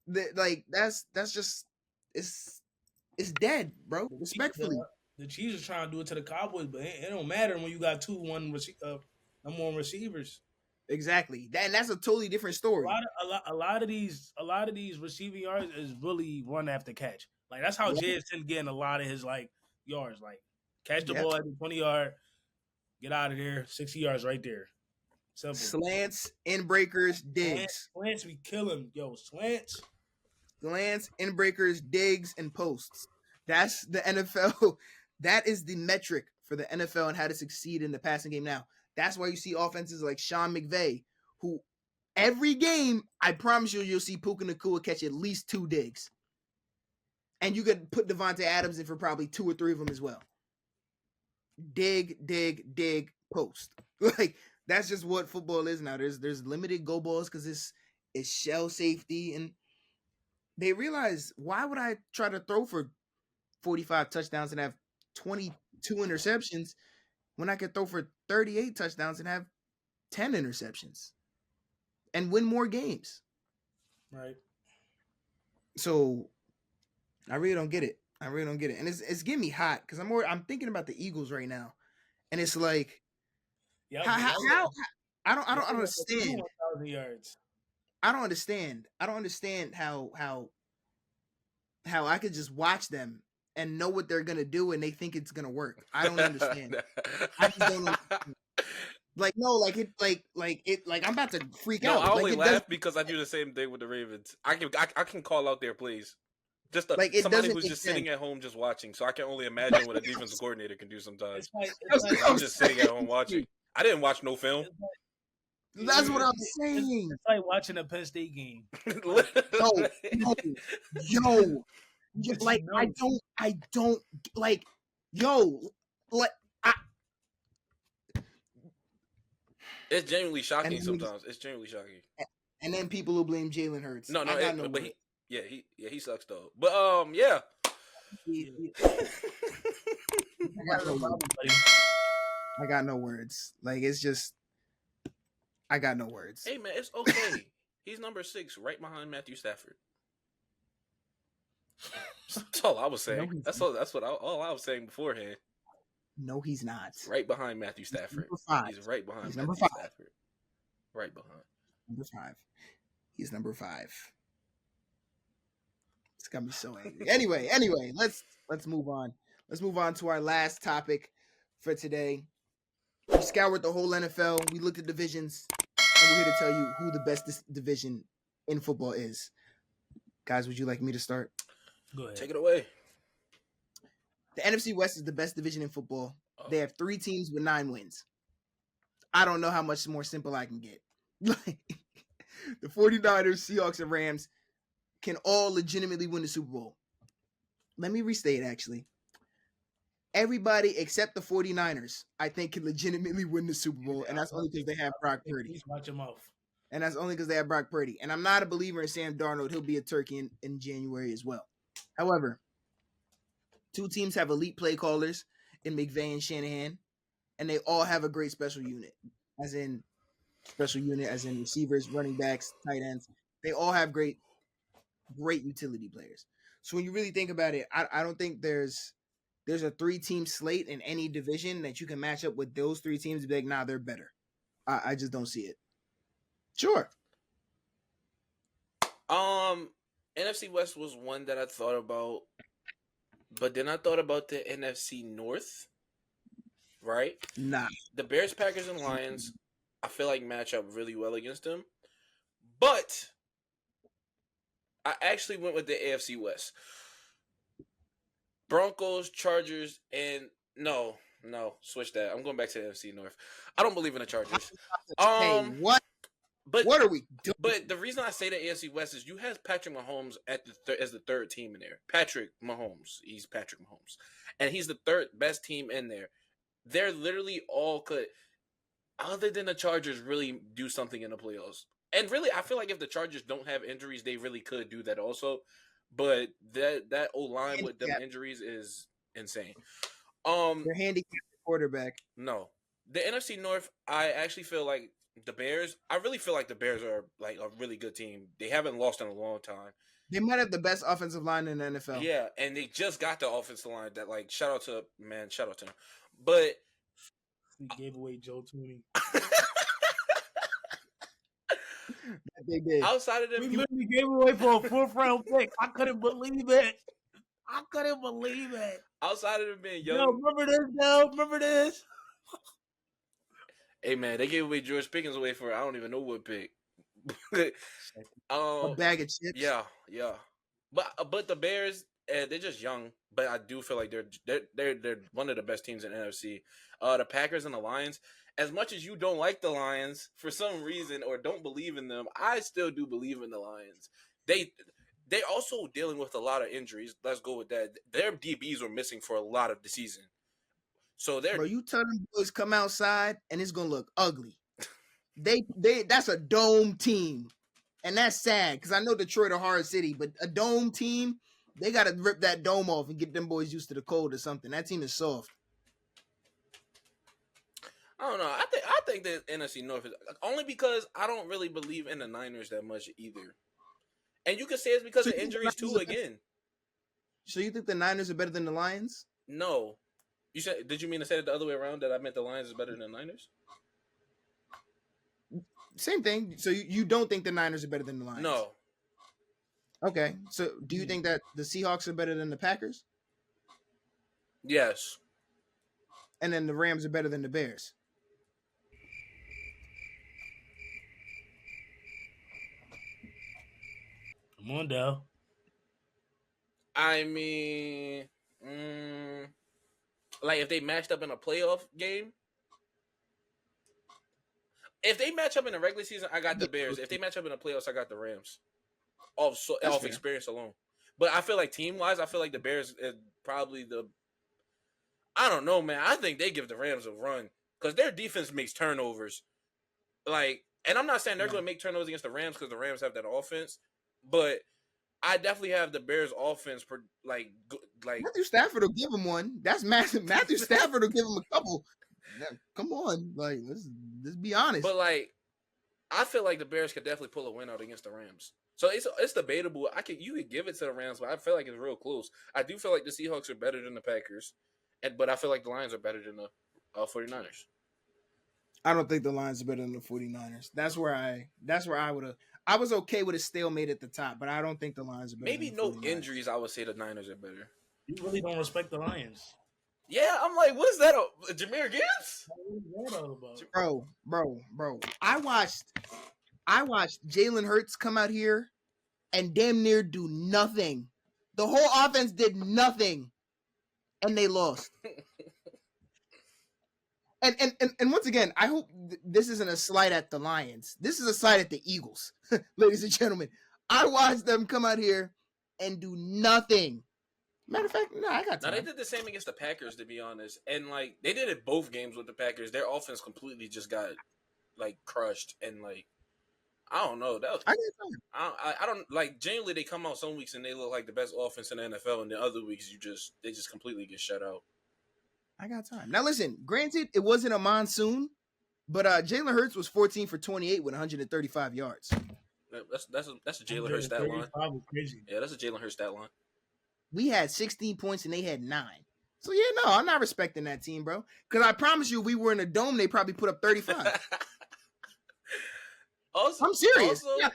That's just it's dead, bro. Respectfully. The Chiefs are trying to do it to the Cowboys, but it don't matter when you got number one receivers. Exactly. That's a totally different story. A lot of these receiving yards is really run after catch. Like, that's how Jason getting a lot of his like yards. Like, catch the ball at the 20-yard, get out of there, 60 yards right there. Simple. Slants, in breakers, digs. Slants we kill him, yo. Slants, in breakers, digs, and posts. That's the NFL. That is the metric for the NFL and how to succeed in the passing game now. That's why you see offenses like Sean McVay, who every game, I promise you'll see Puka Nacua catch at least 2 digs. And you could put Devontae Adams in for probably 2 or 3 of them as well. Dig, post. Like, that's just what football is now. There's limited go balls because it's shell safety. And they realize, why would I try to throw for 45 touchdowns and have 22 interceptions when I could throw for 38 touchdowns and have 10 interceptions and win more games? Right. So I really don't get it. And it's getting me hot because I'm thinking about the Eagles right now. And it's like, how I don't understand. 1,000 yards. I don't understand how I could just watch them and know what they're gonna do and they think it's gonna work. I don't understand. I just don't understand. Like, no, I'm about to freak out. I only laugh because I do the same thing with the Ravens. I can call out their plays. Just somebody who's just sitting at home just watching. So I can only imagine what a defensive coordinator can do sometimes. I'm just sitting at home watching. I didn't watch no film. That's what I'm saying. It's like watching a Penn State game. Yo. Like, I don't like, yo, like, it's genuinely shocking sometimes. It's genuinely shocking. And then people who blame Jalen Hurts. He sucks though. But yeah. I got no words. Like, it's just, I got no words. Hey man, it's okay. He's number 6, right behind Matthew Stafford. That's all I was saying. No, that's all I was saying beforehand. No, he's not. Right behind Matthew Stafford. He's right behind Matthew number 5. Stafford. Right behind. Number 5. He's number 5. It's got me so angry. Anyway, let's move on. Let's move on to our last topic for today. We scoured the whole NFL. We looked at divisions, and we're here to tell you who the best division in football is. Guys, would you like me to start? Go ahead. Take it away. The NFC West is the best division in football. Oh. They have 3 teams with 9 wins. I don't know how much more simple I can get. The 49ers, Seahawks, and Rams can all legitimately win the Super Bowl. Let me restate, actually. Everybody except the 49ers, I think, can legitimately win the Super Bowl, and that's only because they have Brock Purdy. Watch him off. And that's only because they have Brock Purdy. And I'm not a believer in Sam Darnold. He'll be a turkey in January as well. However, 2 teams have elite play callers in McVay and Shanahan, and they all have a great special unit, as in receivers, running backs, tight ends. They all have great utility players. So when you really think about it, I don't think there's a 3-team slate in any division that you can match up with those 3 teams and be like, nah, they're better. I just don't see it. Sure. NFC West was one that I thought about, but then I thought about the NFC North. Right? Nah. The Bears, Packers, and Lions, I feel like match up really well against them. But I actually went with the AFC West. Broncos, Chargers, and no, switch that. I'm going back to the AFC North. I don't believe in the Chargers. Hey, what? But what are we doing? But the reason I say the AFC West is you have Patrick Mahomes at as the third team in there. Patrick Mahomes, he's Patrick Mahomes, and he's the third best team in there. They're literally all could, other than the Chargers, really do something in the playoffs. And really, I feel like if the Chargers don't have injuries, they really could do that also. But that O-line with them injuries is insane. They're handicapped quarterback. No. The NFC North, I actually feel like the Bears, I really feel like the Bears are like a really good team. They haven't lost in a long time. They might have the best offensive line in the NFL. Yeah, and they just got the offensive line that, like, shout out to them. But he gave away Joe Tooney. They did. Outside of them, we literally gave away for a 4th round pick. I couldn't believe it. Outside of them being young. Yo, remember this, Dell? Remember this? Hey, man, they gave away George Pickens away for I don't even know what pick. A bag of chips. Yeah. But the Bears, they're just young. But I do feel like they're one of the best teams in the NFC. The Packers and the Lions. As much as you don't like the Lions for some reason or don't believe in them, I still do believe in the Lions. They also dealing with a lot of injuries. Let's go with that. Their DBs were missing for a lot of the season. So Bro, you tell them boys come outside and it's gonna look ugly. They that's a dome team. And that's sad because I know Detroit a hard city, but a dome team, they gotta rip that dome off and get them boys used to the cold or something. That team is soft. I don't know. I think the NFC North is only because I don't really believe in the Niners that much either. And you can say it's because of injuries too again. So you think the Niners are better than the Lions? No. Did you mean to say it the other way around, that I meant the Lions is better than the Niners? Same thing. So you don't think the Niners are better than the Lions? No. Okay. So do you think that the Seahawks are better than the Packers? Yes. And then the Rams are better than the Bears? Come on, Dell. I mean, like if they matched up in a playoff game. If they match up in the regular season, I got the Bears. If they match up in the playoffs, I got the Rams. Off experience alone. But I feel like team-wise, I feel like the Bears is probably the... I don't know, man. I think they give the Rams a run because their defense makes turnovers. Like, and I'm not saying they're going to make turnovers against the Rams because the Rams have that offense, but I definitely have the Bears offense like Matthew Stafford will give him one. That's massive. Matthew Stafford will give him a couple. Come on, like let's be honest. But like, I feel like the Bears could definitely pull a win out against the Rams. So it's debatable. You could give it to the Rams, but I feel like it's real close. I do feel like the Seahawks are better than the Packers, but I feel like the Lions are better than the 49ers. I don't think the Lions are better than the 49ers. That's where I would have. I was okay with a stalemate at the top, but I don't think the Lions are better. Maybe than the no 49ers. Injuries, I would say the Niners are better. You really don't respect the Lions. Yeah, I'm like, what is that? Jahmyr Gibbs? What is that all about? Bro. I watched Jalen Hurts come out here and damn near do nothing. The whole offense did nothing, and they lost. And once again, I hope this isn't a slight at the Lions. This is a slight at the Eagles, ladies and gentlemen. I watched them come out here and do nothing. Matter of fact, I got time. Now, they did the same against the Packers, to be honest. And, like, they did it both games with the Packers. Their offense completely just got, like, crushed. And, like, I don't know. I don't, like, generally they come out some weeks and they look like the best offense in the NFL. And the other weeks, they just completely get shut out. I got time. Now, listen, granted, it wasn't a monsoon, but Jalen Hurts was 14 for 28 with 135 yards. That's a Jalen Hurts stat line. Crazy. Yeah, that's a Jalen Hurts stat line. We had 16 points and they had 9. So yeah, no, I'm not respecting that team, bro. Because I promise you, if we were in a dome, they probably put up 35. Also, I'm serious. Also, Yeah,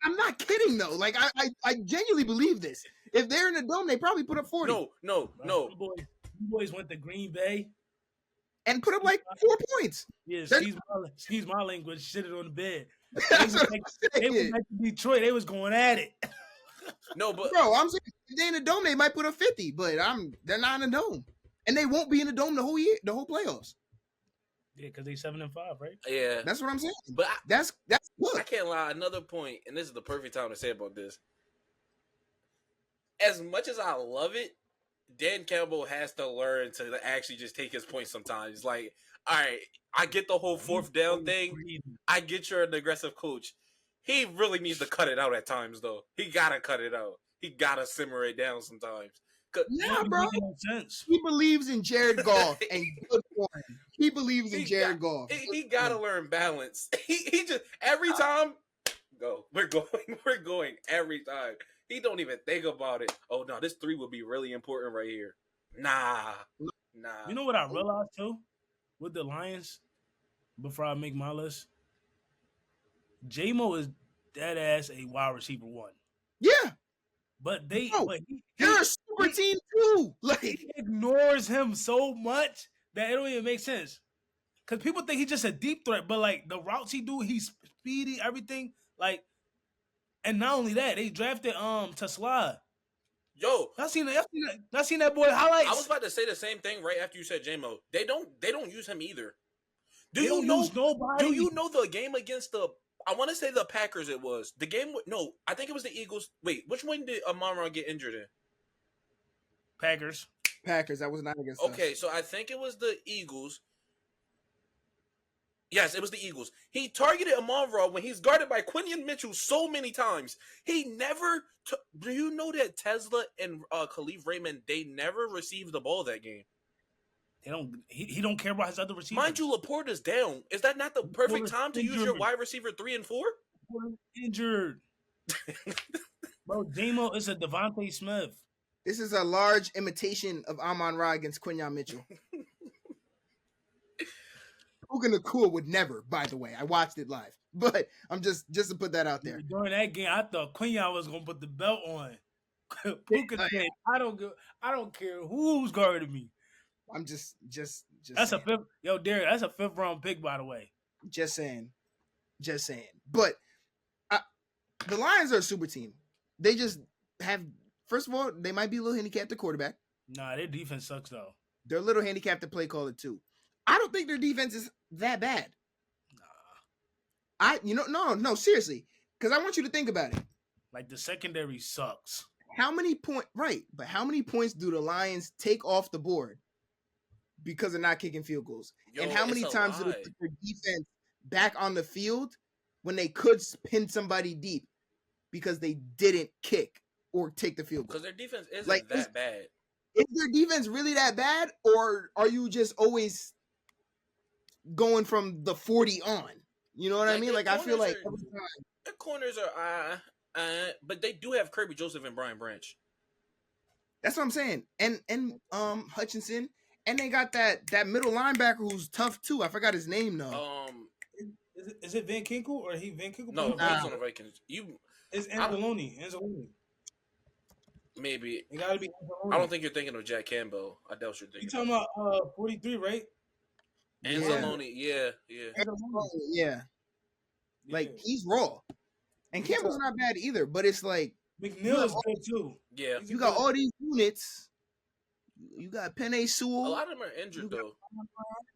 I'm not kidding though. Like I genuinely believe this. If they're in a dome, they probably put up 40. no. You boys went to Green Bay And put up like 4 points. Yeah, excuse my language. Shit it on the bed. That's what I'm They saying. went back to Detroit. They was going at it. No, but Bro, I'm saying if they in a dome, they might put up 50, but they're not in a dome, and they won't be in a dome the whole year, the whole playoffs. Yeah, because they 7-5, right? Yeah, That's what I'm saying. but that's good. I can't lie. Another point, and this is the perfect time to say about this. As much as I love it, Dan Campbell has to learn to actually just take his points sometimes. Like, all right, I get the whole fourth down thing. I get you're an aggressive coach. He really needs to cut it out at times, though. He gotta cut it out. He gotta simmer it down sometimes. Yeah, bro. No sense. He believes in Jared Goff, and good for him. He believes in Jared Goff. He gotta learn balance. He just every time go. We're going every time. He don't even think about it. Oh no, this 3 would be really important right here. Nah. You know what I realized too with the Lions? Before I make my list, J-Mo is dead ass a wide receiver 1. Yeah, but they're a super team too. Like, he ignores him so much that it don't even make sense. Because people think he's just a deep threat, but like the routes he do, he's speedy, everything. Like, and not only that, they drafted to slide. Yo, I seen that boy highlights. I was about to say the same thing right after you said J-Mo. They don't use him either. Do you know the game against the? I want to say the Packers. It was the game. No, I think it was the Eagles. Wait, which one did Amon-Ra get injured in? Packers. That was not against us. Okay, so I think it was the Eagles. Yes, it was the Eagles. He targeted Amon-Ra when he's guarded by Quinion Mitchell so many times. He never. Do you know that Tesla and Khalif Raymond, they never received the ball that game? They don't. He don't care about his other receivers. Mind you, Laporta's down. Is that not the perfect time to use your wide receiver 3 and 4? Injured. Bro, J-Mo is a Devontae Smith. This is a large imitation of Amon-Ra against Quinion Mitchell. Puka Nacua would never, by the way. I watched it live. But I'm just to put that out there. During that game, I thought Quinion was gonna put the belt on. Puka said, I don't care who's guarding me. I'm just that's saying. A fifth. Yo, Derrick, that's a 5th round pick, by the way. Just saying. But the Lions are a super team. They just have, first of all, they might be a little handicapped at quarterback. Nah, their defense sucks though. They're a little handicapped at play caller too. I don't think their defense is that bad. Nah. No, seriously. Because I want you to think about it. Like the secondary sucks. How many points do the Lions take off the board because they're not kicking field goals? Yo, and how many times do they put their defense back on the field when they could pin somebody deep because they didn't kick or take the field goal? Because their defense isn't that bad. Is their defense really that bad, or are you just always going from the 40 on? You know what I mean? Like, I feel like every time. The corners are but they do have Kirby Joseph and Brian Branch. That's what I'm saying. And Hutchinson, and they got that middle linebacker who's tough too. I forgot his name though. Is it Van Kinkel or he Van Kinkel? No, he's on the Vikings. It's Anzalone. Maybe it gotta be Anzalone. I don't think you're thinking of Jack Campbell. I doubt you're thinking. You talking about 43, right? Anzalone, yeah. Yeah. Like, he's raw. And Campbell's not bad either, but it's like McNeil is good too. Yeah. You got all these units. You got Penei Sewell. A lot of them are injured though.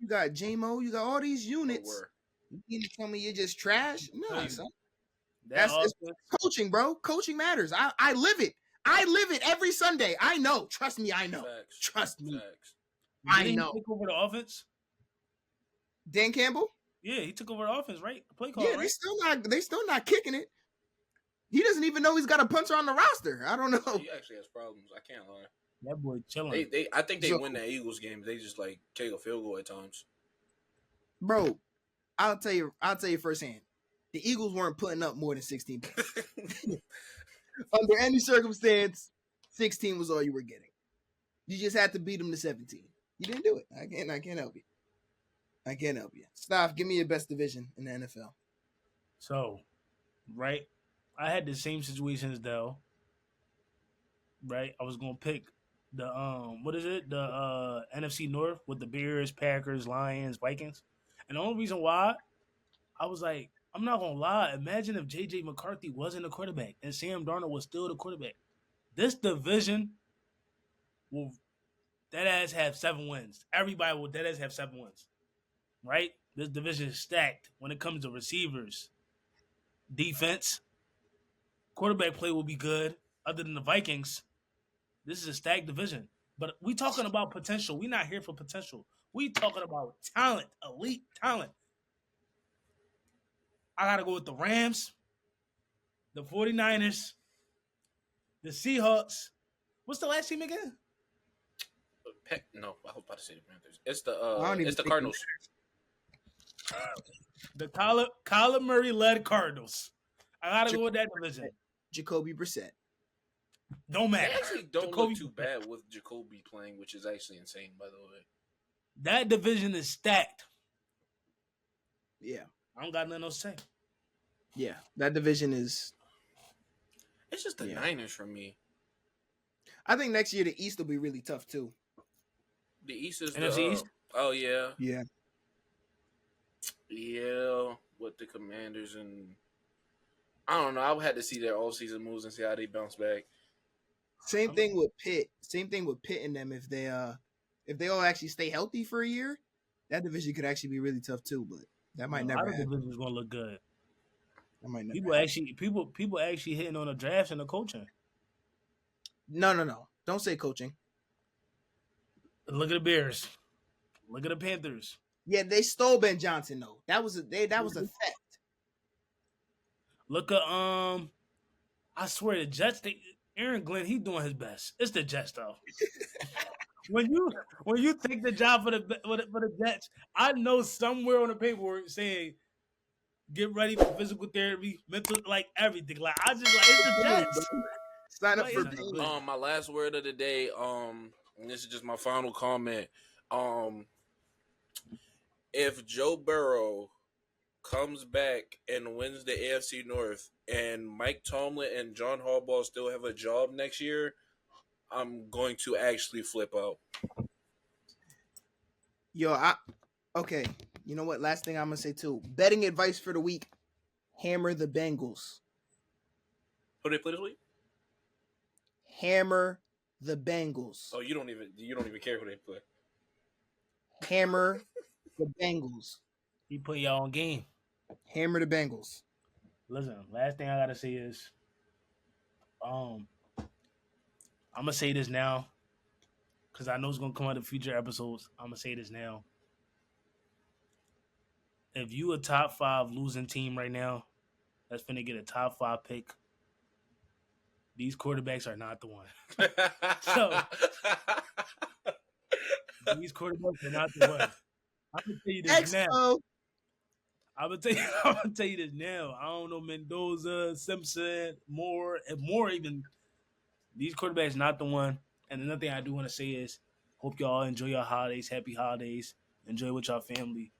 You got J-Mo. You got all these units. You mean to tell me you're just trash? No, son. It's coaching, bro. Coaching matters. I live it. I live it every Sunday. I know. Trust me, I know. Facts. Trust me. Facts. I know. He took over the offense? Dan Campbell? Yeah, he took over the offense, right? Play call, yeah, right? they still not kicking it. He doesn't even know he's got a punter on the roster. I don't know. He actually has problems. I can't lie. That boy chilling. I think they win the Eagles game. They just like kick a field goal at times. Bro, I'll tell you firsthand. The Eagles weren't putting up more than 16 points. Under any circumstance, 16 was all you were getting. You just had to beat them to 17. You didn't do it. I can't help you. I can't help you. Staph, give me your best division in the NFL. So, right, I had the same situation as Dell. Right, I was gonna pick the what is it? The NFC North with the Bears, Packers, Lions, Vikings. And the only reason why I was like, I'm not gonna lie. Imagine if JJ McCarthy wasn't a quarterback and Sam Darnold was still the quarterback. This division will dead ass have 7 wins. Everybody will dead ass have 7 wins. Right? This division is stacked when it comes to receivers, defense, quarterback play will be good. Other than the Vikings, this is a stacked division. But we talking about potential. We not here for potential. We talking about talent, elite talent. I got to go with the Rams, the 49ers, the Seahawks. What's the last team again? No, I was about to say the Panthers. It's the Cardinals. The Kyler Murray-led Cardinals. I got to go with that division. Jacoby Brissett. Don't matter. They actually don't look too bad with Jacoby playing, which is actually insane, by the way. That division is stacked. Yeah. I don't got nothing else to say. Yeah, that division is... It's just the Niners for me. I think next year the East will be really tough, too. The East is NFC East? Oh, yeah. Yeah. Yeah, with the Commanders and... I don't know. I would have to see their all-season moves and see how they bounce back. Same thing with Pitt. Same thing with Pitt and them. If they all actually stay healthy for a year, that division could actually be really tough too. But that might never happen. The division's gonna look good. That might never. People actually hitting on the drafts and the coaching. No. Don't say coaching. Look at the Bears. Look at the Panthers. Yeah, they stole Ben Johnson though. That was a fact. Look at I swear the Jets. Aaron Glenn, he doing his best. It's the Jets though. when you take the job for the Jets, I know somewhere on the paperwork saying get ready for physical therapy, mental, like everything. Like I just like it's the Jets. Sign up for pain. My last word of the day. And this is just my final comment. If Joe Burrow comes back and wins the AFC North, and Mike Tomlin and John Harbaugh still have a job next year, I'm going to actually flip out. Okay. You know what? Last thing I'm gonna say too. Betting advice for the week: hammer the Bengals. Who they play this week? Hammer the Bengals. Oh, you don't even care who they play. Hammer the Bengals. He put y'all on game. Hammer the Bengals. Listen, last thing I gotta say is, I'm gonna say this now, because I know it's gonna come out in future episodes. I'm gonna say this now. If you a top 5 losing team right now, that's finna get a top 5 pick, these quarterbacks are not the one. So these quarterbacks are not the one. I'm gonna tell you this now. I'm gonna tell you this now. I don't know Mendoza, Simpson, Moore even. These quarterbacks not the one. And another thing I do want to say is, hope y'all enjoy your holidays. Happy holidays. Enjoy with your family.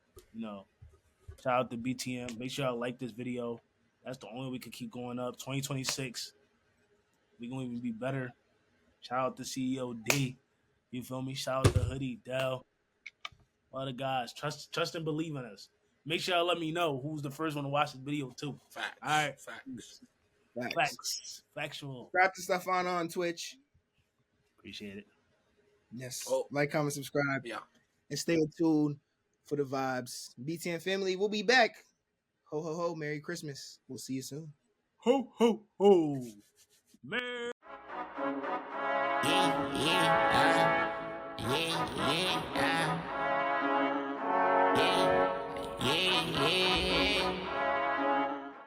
Shout out to BTM. Make sure y'all like this video. That's the only way we can keep going up. 2026, we gonna even be better. Shout out to CEO D. You feel me? Shout out to Hoodiedell. All the guys. Trust and believe in us. Make sure y'all let me know who's the first one to watch this video too. Facts. All right. Facts. Factual. Subscribe to Stefan on Twitch. Appreciate it. Yes. Like, comment, subscribe. Yeah. And stay tuned for the vibes. BTN family, we'll be back. Ho, ho, ho. Merry Christmas. We'll see you soon. Ho, ho, ho. Man. Yeah.